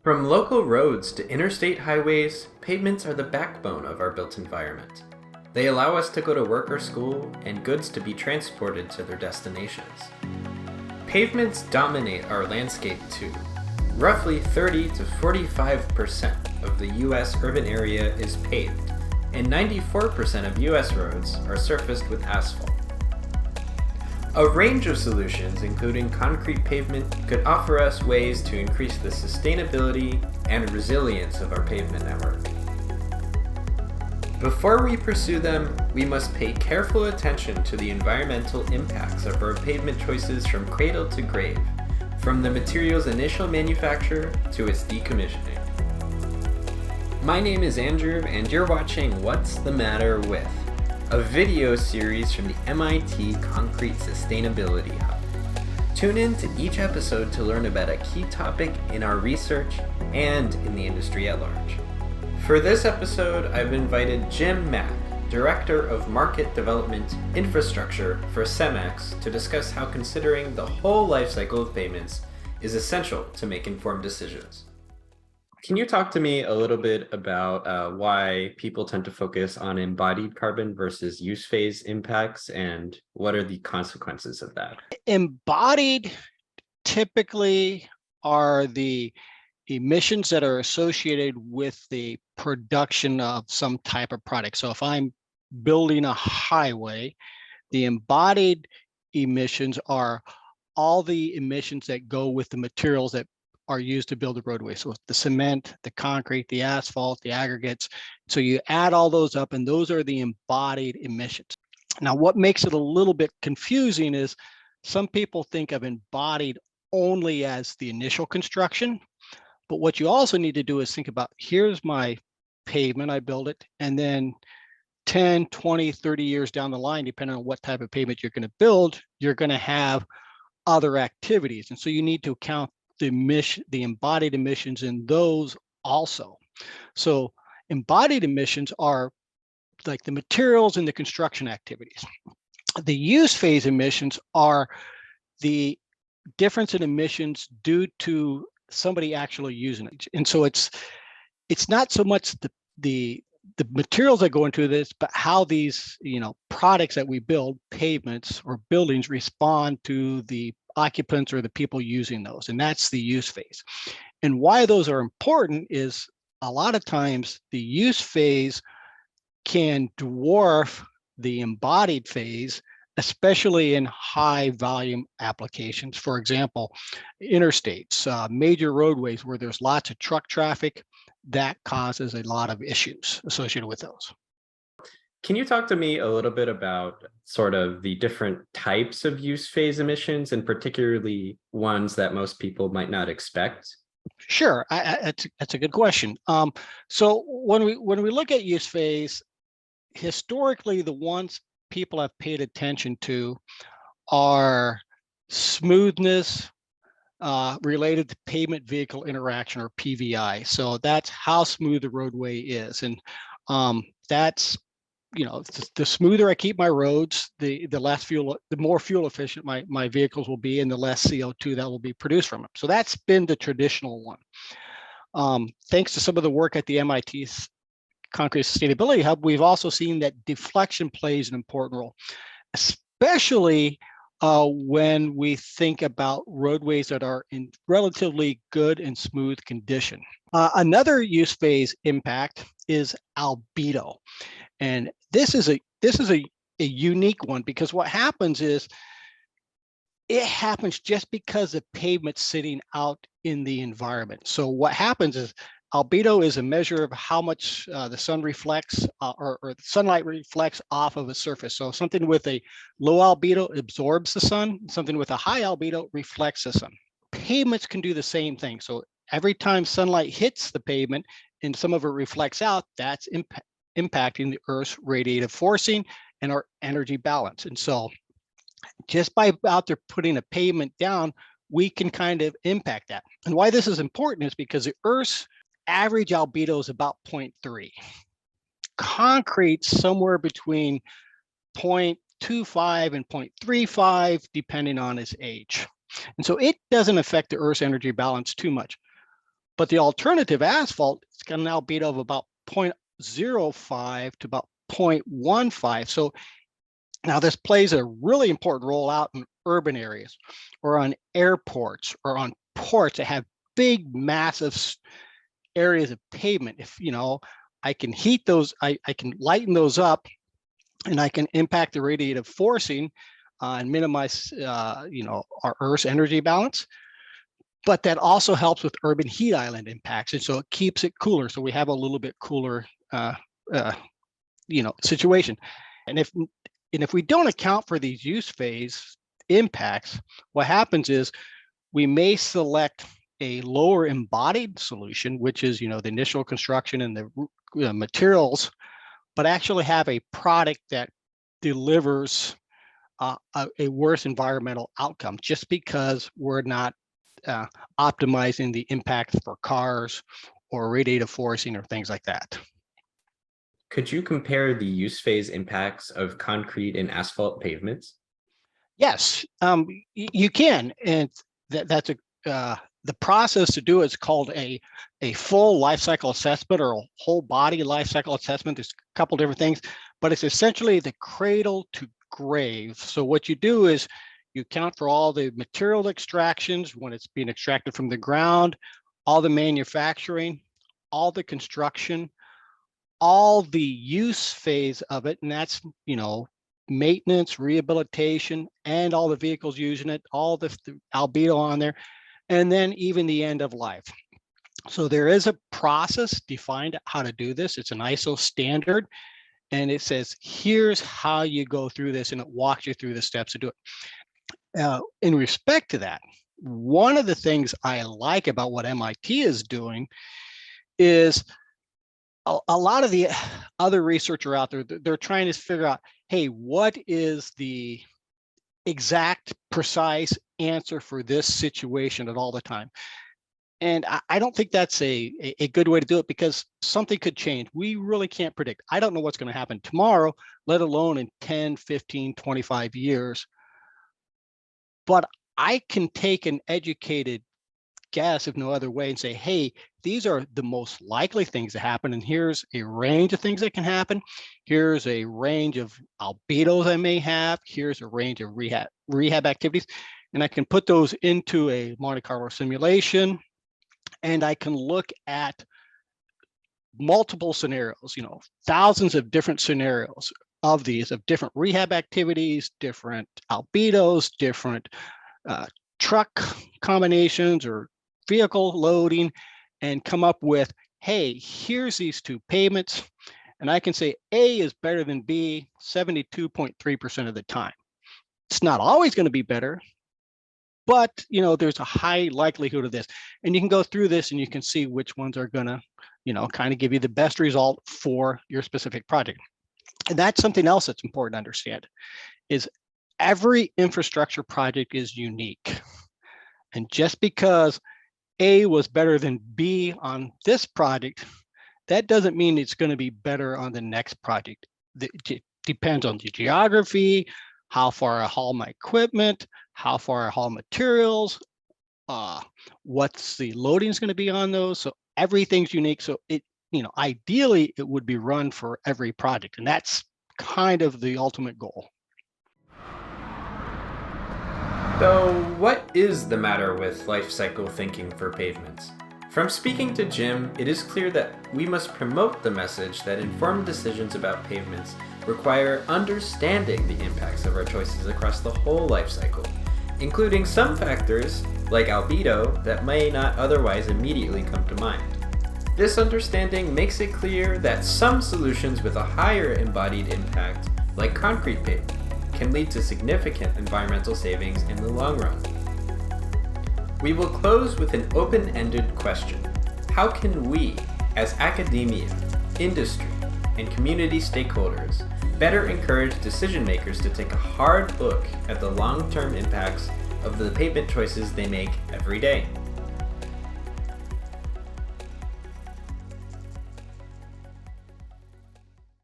From local roads to interstate highways, pavements are the backbone of our built environment. They allow us to go to work or school and goods to be transported to their destinations. Pavements dominate our landscape too. Roughly 30 to 45% of the US urban area is paved, and 94% of US roads are surfaced with asphalt. A range of solutions, including concrete pavement, could offer us ways to increase the sustainability and resilience of our pavement network. Before we pursue them, we must pay careful attention to the environmental impacts of our pavement choices from cradle to grave, from the material's initial manufacture to its decommissioning. My name is Andrew, and you're watching What's the Matter With, a video series from the MIT Concrete Sustainability Hub. Tune in to each episode to learn about a key topic in our research and in the industry at large. For this episode, I've invited Jim Mack, Director of Market Development Infrastructure for CEMEX, to discuss how considering the whole life cycle of pavements is essential to make informed decisions. Can you talk to me a little bit about why people tend to focus on embodied carbon versus use phase impacts, and what are the consequences of that? Embodied typically are the emissions that are associated with the production of some type of product. So if I'm building a highway, the embodied emissions are all the emissions that go with the materials that are used to build a roadway. So the cement, the concrete, the asphalt, the aggregates. So you add all those up, and those are the embodied emissions. Now, what makes it a little bit confusing is some people think of embodied only as the initial construction. But what you also need to do is think about, here's my pavement, I build it, and then 10, 20, 30 years down the line, depending on what type of pavement you're going to build, you're going to have other activities. And so you need to count the embodied emissions in those also. So embodied emissions are like the materials and the construction activities. The use phase emissions are the difference in emissions due to somebody actually using it. And so it's not so much the materials that go into this, but how these products that we build, pavements or buildings, respond to the occupants or the people using those. And that's the use phase. And why those are important is a lot of times the use phase can dwarf the embodied phase, especially in high volume applications. For example, interstates, major roadways where there's lots of truck traffic, that causes a lot of issues associated with those. Can you talk to me a little bit about sort of the different types of use phase emissions, and particularly ones that most people might not expect? Sure, that's a good question. So when we look at use phase, historically, the ones people have paid attention to are smoothness related to pavement vehicle interaction, or PVI. So that's how smooth the roadway is, and that's the smoother I keep my roads, the more fuel efficient my vehicles will be, and the less CO2 that will be produced from them. So that's been the traditional one. Thanks to some of the work at the MIT Concrete Sustainability Hub, we've also seen that deflection plays an important role, especially when we think about roadways that are in relatively good and smooth condition. Another use phase impact is albedo. And this is a unique one, because what happens is it happens just because the pavement's sitting out in the environment. So what happens is albedo is a measure of how much the sun reflects or the sunlight reflects off of a surface. So something with a low albedo absorbs the sun, something with a high albedo reflects the sun. Pavements can do the same thing. So every time sunlight hits the pavement and some of it reflects out, that's impacting the Earth's radiative forcing and our energy balance. And so just by out there putting a pavement down, we can kind of impact that. And why this is important is because the Earth's average albedo is about 0.3. Concrete somewhere between 0.25 and 0.35, depending on its age. And so it doesn't affect the Earth's energy balance too much. But the alternative asphalt, it's got an albedo of about 0.05 to about 0.15. So now this plays a really important role out in urban areas or on airports or on ports that have big, massive areas of pavement. If, I can heat those, I can lighten those up, and I can impact the radiative forcing and minimize, our Earth's energy balance. But that also helps with urban heat island impacts. And so it keeps it cooler. So we have a little bit cooler, situation. And if we don't account for these use phase impacts, what happens is we may select a lower embodied solution, which is, the initial construction and the materials, but actually have a product that delivers a worse environmental outcome just because we're not optimizing the impact for cars or radiative forcing or things like that. Could you compare the use phase impacts of concrete and asphalt pavements? Yes, you can, and that's the process to do is called a full life cycle assessment or a whole body life cycle assessment. There's a couple different things, but it's essentially the cradle to grave. So what you do is you account for all the material extractions when it's being extracted from the ground, all the manufacturing, all the construction, all the use phase of it, and that's, maintenance, rehabilitation, and all the vehicles using it, all the albedo on there, and then even the end of life. So there is a process defined how to do this. It's an ISO standard, and it says, here's how you go through this, and it walks you through the steps to do it. In respect to that, one of the things I like about what MIT is doing is a lot of the other researcher out there, they're trying to figure out, hey, what is the exact, precise answer for this situation at all the time? And I don't think that's a good way to do it because something could change. We really can't predict. I don't know what's going to happen tomorrow, let alone in 10, 15, 25 years. But I can take an educated guess, if no other way, and say, hey, these are the most likely things to happen. And here's a range of things that can happen. Here's a range of albedos I may have. Here's a range of rehab activities. And I can put those into a Monte Carlo simulation. And I can look at multiple scenarios, thousands of different scenarios of these, of different rehab activities, different albedos, different truck combinations or vehicle loading, and come up with, hey, here's these two pavements. And I can say A is better than B 72.3% of the time. It's not always going to be better, but there's a high likelihood of this. And you can go through this and you can see which ones are going to, kind of give you the best result for your specific project. And that's something else that's important to understand, is every infrastructure project is unique. And just because A was better than B on this project, that doesn't mean it's going to be better on the next project. It depends on the geography, how far I haul my equipment, how far I haul materials, what's the loading is going to be on those. So everything's unique. So ideally it would be run for every project, and that's kind of the ultimate goal. So what is the matter with life cycle thinking for pavements? From speaking to Jim, it is clear that we must promote the message that informed decisions about pavements require understanding the impacts of our choices across the whole life cycle, including some factors, like albedo, that may not otherwise immediately come to mind. This understanding makes it clear that some solutions with a higher embodied impact, like concrete pavement, can lead to significant environmental savings in the long run. We will close with an open-ended question. How can we, as academia, industry, and community stakeholders, better encourage decision makers to take a hard look at the long-term impacts of the pavement choices they make every day?